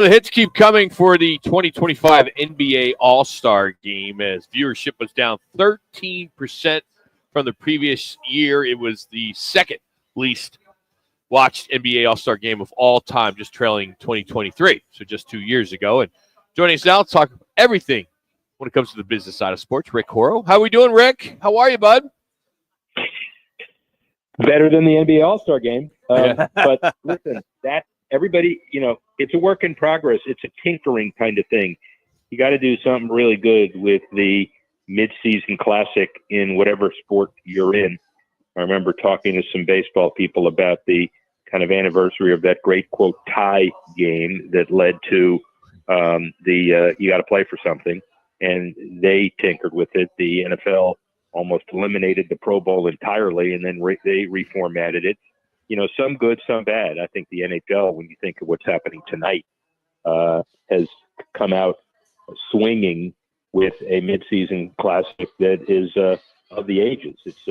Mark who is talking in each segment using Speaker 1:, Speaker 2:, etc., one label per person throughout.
Speaker 1: The hits keep coming for the 2025 NBA All-Star Game as viewership was down 13% from the previous year. It was the second least watched NBA All-Star Game of all time, just trailing 2023, so just 2 years ago. And joining us now to talk everything when it comes to the business side of sports, Rick Horrow. How are we doing, Rick? How are you, bud?
Speaker 2: Better than the NBA All-Star Game. But listen, that everybody, it's a work in progress. It's a tinkering kind of thing. You got to do something really good with the mid-season classic in whatever sport you're in. I remember talking to some baseball people about the kind of anniversary of that great, quote, tie game that led to you got to play for something. And they tinkered with it. The NFL almost eliminated the Pro Bowl entirely, and then they reformatted it. Some good, some bad. I think the NHL, when you think of what's happening tonight, has come out swinging with a midseason classic that is of the ages. It's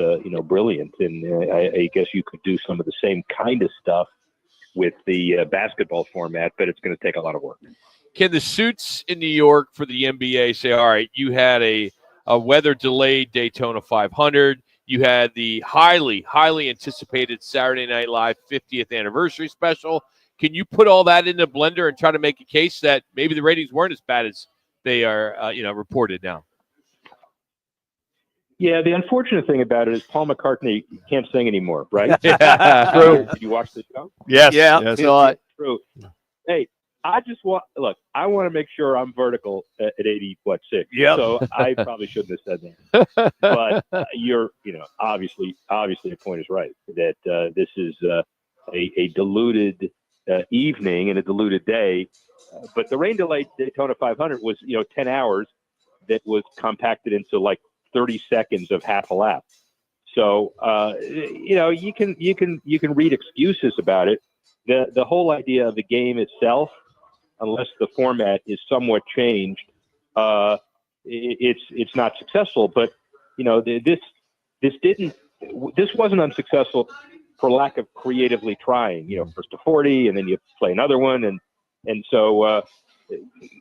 Speaker 2: brilliant, and I guess you could do some of the same kind of stuff with the basketball format, but it's going to take a lot of work.
Speaker 1: Can the suits in New York for the NBA say, all right, you had a weather-delayed Daytona 500, you had the highly, highly anticipated Saturday Night Live 50th anniversary special. Can you put all that in a blender and try to make a case that maybe the ratings weren't as bad as they are, reported now?
Speaker 2: Yeah, the unfortunate thing about it is Paul McCartney can't sing anymore, right?
Speaker 1: Yeah, true.
Speaker 2: Did you watch the show?
Speaker 1: Yes.
Speaker 3: Yeah,
Speaker 1: Yes.
Speaker 2: True. Hey, I want to make sure I'm vertical at 86.
Speaker 1: Yep.
Speaker 2: So I probably shouldn't have said that. But obviously the point is right that this is a diluted evening and a diluted day. But the rain delayed Daytona 500 was 10 hours that was compacted into like 30 seconds of half a lap. So you can read excuses about it. The whole idea of the game itself, unless the format is somewhat changed, it's not successful. But this wasn't unsuccessful for lack of creatively trying. First to 40, and then you play another one, and so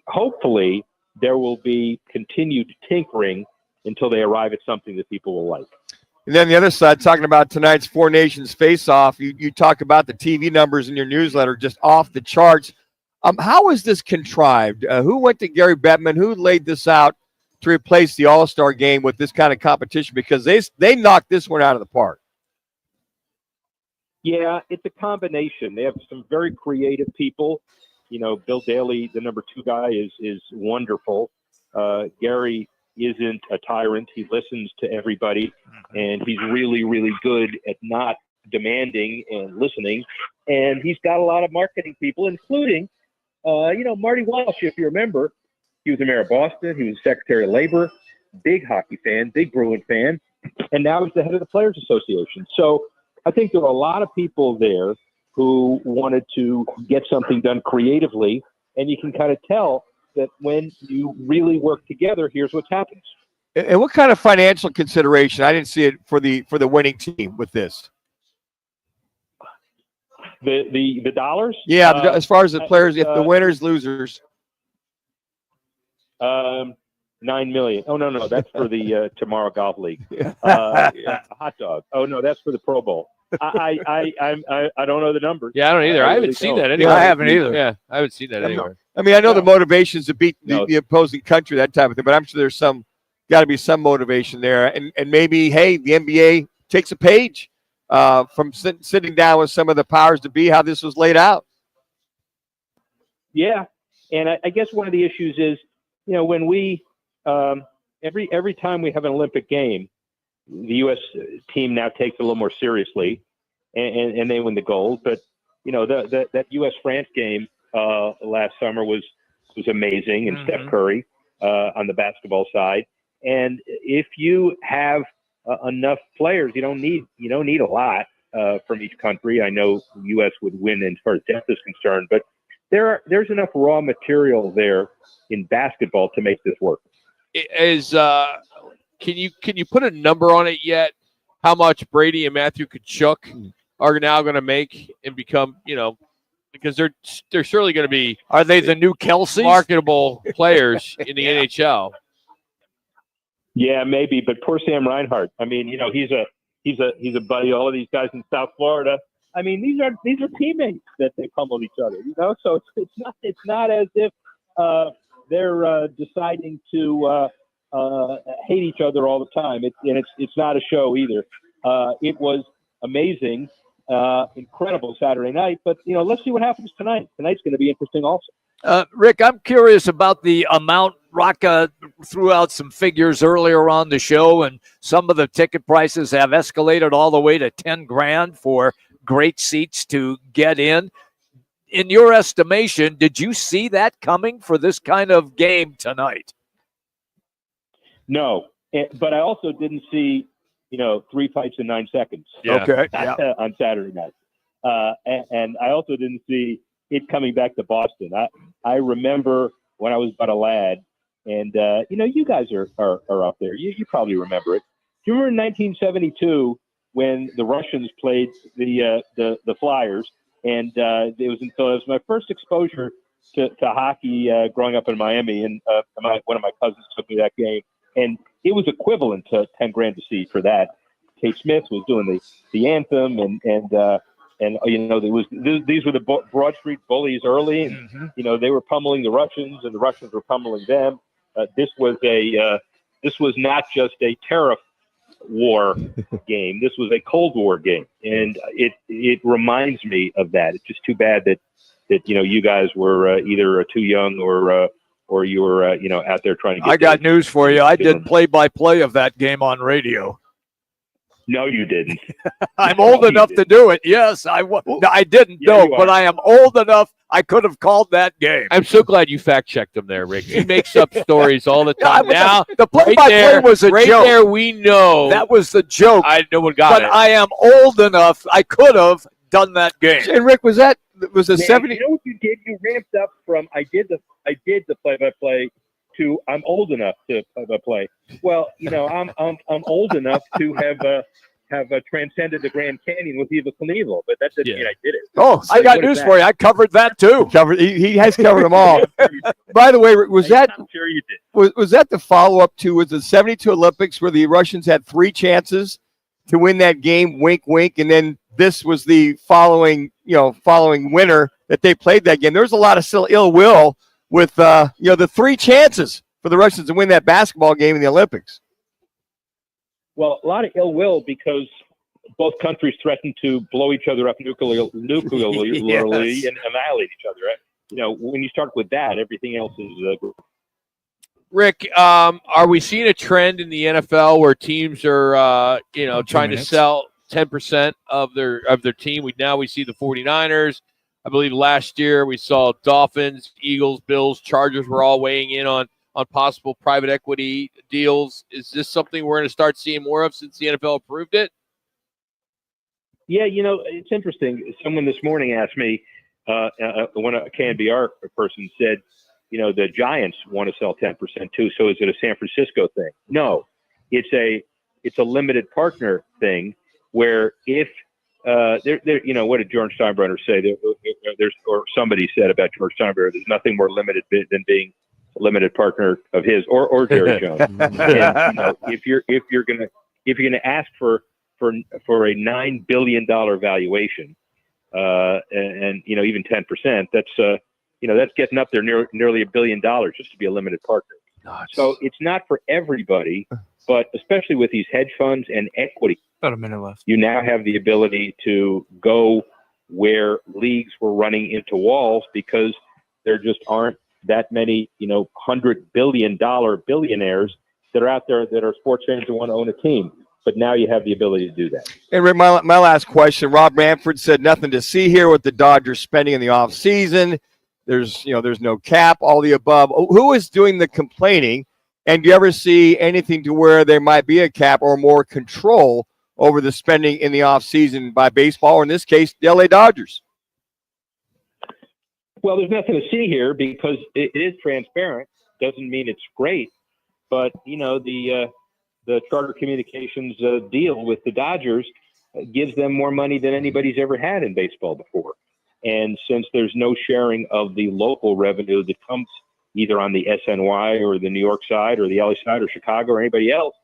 Speaker 2: hopefully there will be continued tinkering until they arrive at something that people will like.
Speaker 3: And then the other side, talking about tonight's Four Nations face-off, you talk about the TV numbers in your newsletter just off the charts. How is this contrived? Who went to Gary Bettman? Who laid this out to replace the All-Star game with this kind of competition? Because they knocked this one out of the park.
Speaker 2: Yeah, it's a combination. They have some very creative people. Bill Daly, the number 2 guy, is wonderful. Gary isn't a tyrant. He listens to everybody, and he's really, really good at not demanding and listening. And he's got a lot of marketing people, including, Marty Walsh, if you remember. He was the mayor of Boston. He was Secretary of Labor, big hockey fan, big Bruin fan, and now he's the head of the Players Association. So I think there were a lot of people there who wanted to get something done creatively, and you can kind of tell that when you really work together, here's what happens.
Speaker 3: And what kind of financial consideration? I didn't see it for the winning team with this.
Speaker 2: The dollars?
Speaker 3: Yeah, as far as the players, if the winners, losers.
Speaker 2: $9 million. Oh no, that's for the Tomorrow Golf League. A hot dog. Oh no, that's for the Pro Bowl. I don't know the numbers.
Speaker 1: Yeah, I don't either. I haven't seen that anywhere.
Speaker 3: I haven't either.
Speaker 1: Yeah, I haven't seen that anywhere.
Speaker 3: I mean, I know the motivations to beat the opposing country, that type of thing, but I'm sure there's got to be some motivation there. And maybe, hey, the NBA takes a page from sitting down with some of the powers to be, how this was laid out.
Speaker 2: Yeah, and I guess one of the issues is, when we every time we have an Olympic game, the U.S. team now takes it a little more seriously, and they win the gold. But that U.S.-France game last summer was amazing, and Steph Curry on the basketball side. And if you have enough players, you don't need a lot from each country. I know the U.S. would win as far as depth is concerned, but there's enough raw material there in basketball to make this work.
Speaker 1: Can you put a number on it yet? How much Brady and Matthew Tkachuk are now going to make and become, because they're certainly going to be
Speaker 4: Are they the new Kelseys?
Speaker 1: marketable players in the NHL.
Speaker 2: Yeah, maybe, but poor Sam Reinhart. I mean, he's a buddy. All of these guys in South Florida. I mean, these are teammates that they pummel each other. So it's not as if they're deciding to hate each other all the time. It's not a show either. It was amazing, incredible Saturday night. But let's see what happens tonight. Tonight's going to be interesting also.
Speaker 4: Rick, I'm curious about the amount. Rocca threw out some figures earlier on the show, and some of the ticket prices have escalated all the way to $10,000 for great seats to get in. In your estimation, did you see that coming for this kind of game tonight?
Speaker 2: No, but I also didn't see 3 fights in 9 seconds.
Speaker 1: Yeah.
Speaker 4: Okay. Yeah.
Speaker 2: On Saturday night, and I also didn't see it coming back to Boston. I remember when I was but a lad, and you guys are up there. You probably remember it. Do you remember in 1972 when the Russians played the Flyers, and it was my first exposure to hockey growing up in Miami, and one of my cousins took me to that game, and it was equivalent to $10,000 to see for that. Kate Smith was doing the anthem, and these were the Broad Street Bullies early, and they were pummeling the Russians, and the Russians were pummeling them. This was not just a tariff war game. This was a Cold War game, and it reminds me of that. It's just too bad that you guys were either too young or you were out there trying to get.
Speaker 4: I got news for you. I did play-by-play of that game on radio.
Speaker 2: No, you didn't.
Speaker 4: I'm old enough to do it. Yes, I didn't know, but I am old enough. I could have called that game.
Speaker 1: I'm so glad you fact-checked him there, Rick. He makes up stories all the time. Now,
Speaker 4: the play-by-play was a
Speaker 1: right
Speaker 4: joke.
Speaker 1: There, we know.
Speaker 4: That was the joke.
Speaker 1: No one got it.
Speaker 4: But I am old enough. I could have done that game.
Speaker 3: And Rick, was the 70?
Speaker 2: You know what you did? You ramped up from I did the play-by-play to I'm old enough to play-by-play. Well, I'm old enough to have transcended the Grand Canyon with Eva Knievel, but that doesn't mean I did it.
Speaker 4: Oh, I got news for you. I covered that too.
Speaker 3: He has covered them all. By the way, I'm
Speaker 2: sure you did.
Speaker 3: Was that the follow-up to the 72 Olympics where the Russians had 3 chances to win that game? Wink, wink, and then this was the following winter that they played that game. There was a lot of still ill will with the 3 chances for the Russians to win that basketball game in the Olympics.
Speaker 2: Well, a lot of ill will because both countries threatened to blow each other up nuclearly and annihilate each other. Right? When you start with that, everything else is.
Speaker 1: Rick, are we seeing a trend in the NFL where teams are, trying to sell 10% of their team? We see the 49ers. I believe last year we saw Dolphins, Eagles, Bills, Chargers were all weighing in on possible private equity deals. Is this something we're going to start seeing more of since the NFL approved it?
Speaker 2: Yeah, it's interesting. Someone this morning asked me, a KNBR person said, the Giants want to sell 10% too. So is it a San Francisco thing? No, it's a limited partner thing where if what did George Steinbrenner say? Or somebody said about George Steinbrenner, there's nothing more limited than being a limited partner of his or Jerry Jones. And, if you're gonna ask for a $9 billion valuation, and even 10%, that's getting up there nearly $1 billion just to be a limited partner. So it's not for everybody, but especially with these hedge funds and equity.
Speaker 5: About a minute left.
Speaker 2: You now have the ability to go where leagues were running into walls because there just aren't that many, $100 billion billionaires that are out there that are sports fans who want to own a team. But now you have the ability to do that.
Speaker 3: And Rick, my last question, Rob Manfred said nothing to see here with the Dodgers spending in the offseason. There's no cap, all the above. Who is doing the complaining? And do you ever see anything to where there might be a cap or more control over the spending in the offseason by baseball, or in this case, the LA Dodgers?
Speaker 2: Well, there's nothing to see here because it is transparent. Doesn't mean it's great, but the Charter Communications deal with the Dodgers gives them more money than anybody's ever had in baseball before. And since there's no sharing of the local revenue that comes either on the SNY or the New York side or the LA side or Chicago or anybody else,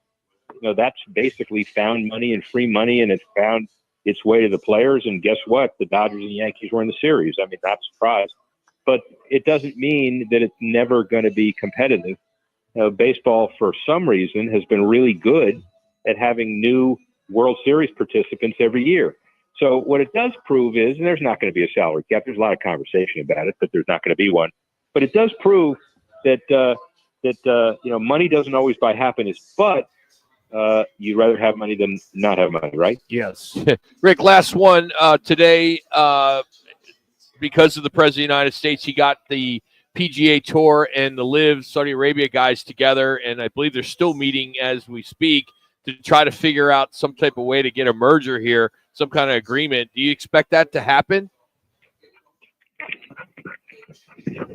Speaker 2: that's basically found money and free money, and it's found its way to the players. And guess what? The Dodgers and Yankees were in the series. I mean, not surprised. But it doesn't mean that it's never going to be competitive. Baseball, for some reason, has been really good at having new World Series participants every year. So what it does prove is, and there's not going to be a salary cap. There's a lot of conversation about it, but there's not going to be one. But it does prove that money doesn't always buy happiness. But you'd rather have money than not have money, right?
Speaker 1: Yes. Rick, last one today. Because of the President of the United States, he got the PGA Tour and the Live Saudi Arabia guys together, and I believe they're still meeting as we speak to try to figure out some type of way to get a merger here, some kind of agreement. Do you expect that to happen?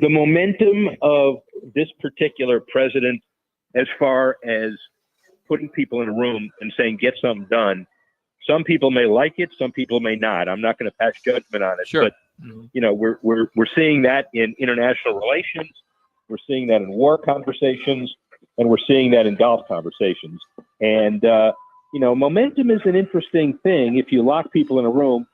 Speaker 2: The momentum of this particular president, as far as putting people in a room and saying, get something done, some people may like it, some people may not. I'm not going to pass judgment on it.
Speaker 1: Sure.
Speaker 2: But we're seeing that in international relations, we're seeing that in war conversations, and we're seeing that in golf conversations. And momentum is an interesting thing. If you lock people in a room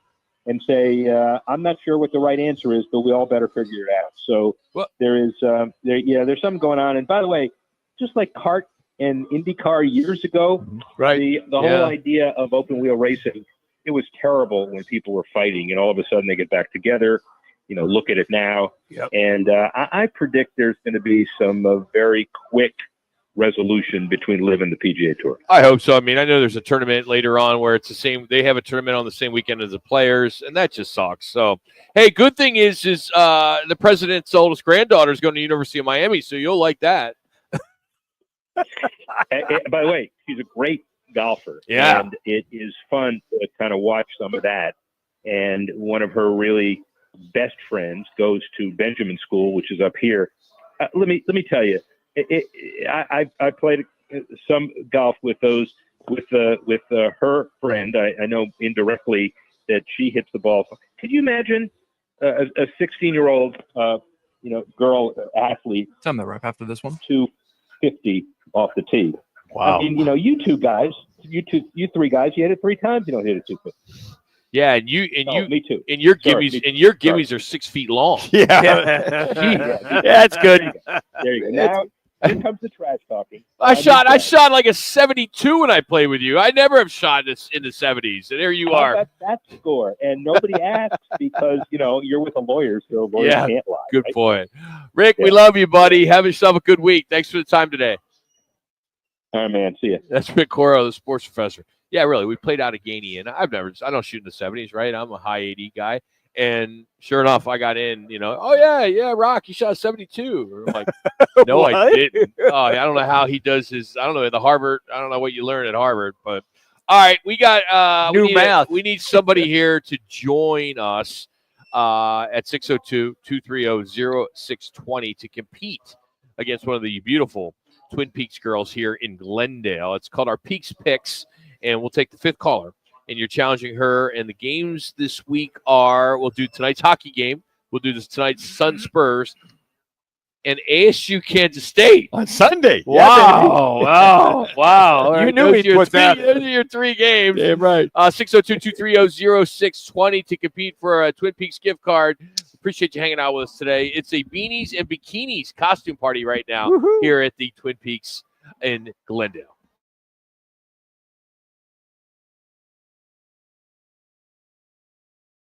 Speaker 2: and say, I'm not sure what the right answer is, but we all better figure it out. So there's something going on. And by the way, just like kart and IndyCar years ago,
Speaker 1: right?
Speaker 2: The whole idea of open wheel racing, it was terrible when people were fighting, and all of a sudden they get back together. Look at it now.
Speaker 1: Yep.
Speaker 2: And I predict there's going to be some very quick resolution between Live and the PGA Tour.
Speaker 1: I hope so. I mean, I know there's a tournament later on where it's the same. They have a tournament on the same weekend as the players, and that just sucks. So, hey, good thing is the president's oldest granddaughter is going to the University of Miami, so you'll like that.
Speaker 2: By the way, she's a great golfer.
Speaker 1: Yeah.
Speaker 2: And it is fun to kind of watch some of that. And one of her really best friends goes to Benjamin School, which is up here. Let me tell you, I played some golf with her friend. I know indirectly that she hits the ball. Could you imagine a 16-year-old girl athlete?
Speaker 5: Time that right after this one.
Speaker 2: 250 off the tee.
Speaker 1: Wow.
Speaker 2: I mean, you three guys, you hit it 3 times. You don't hit it 250.
Speaker 1: Yeah,
Speaker 2: Me too.
Speaker 1: And your gimmies are 6 feet long.
Speaker 3: Yeah.
Speaker 1: That's good.
Speaker 2: There you go. Now here comes the trash talking.
Speaker 1: I shot like a 72 when I played with you. I never have shot this in the 70s. And there you are.
Speaker 2: That score. And nobody asks because, you're with a lawyer, so lawyers can't lie.
Speaker 1: Good
Speaker 2: right?
Speaker 1: point. Rick, we love you, buddy. Have yourself a good week. Thanks for the time today.
Speaker 2: All right, man. See ya.
Speaker 1: That's Rick Horrow, the sports professor. Yeah, really. We played Allegheny, and I don't shoot in the 70s, right? I'm a high 80 guy. And sure enough, I got in, Rock, you shot a 72. I'm like, no, I didn't. Oh, I don't know how he does his, I don't know, the Harvard, I don't know what you learn at Harvard, but all right, we got
Speaker 4: math.
Speaker 1: We need somebody here to join us at 602-230-0620 to compete against one of the beautiful Twin Peaks girls here in Glendale. It's called our Peaks Picks, and we'll take the 5th caller. And you're challenging her. And the games this week we'll do tonight's hockey game. We'll do tonight's Sun Spurs and ASU Kansas State
Speaker 3: On Sunday.
Speaker 1: Wow. Wow.
Speaker 4: You knew he'd put that.
Speaker 1: Those are your 3 games.
Speaker 3: Yeah, right.
Speaker 1: 602-230-0620 to compete for a Twin Peaks gift card. Appreciate you hanging out with us today. It's a beanies and bikinis costume party right now here at the Twin Peaks in Glendale.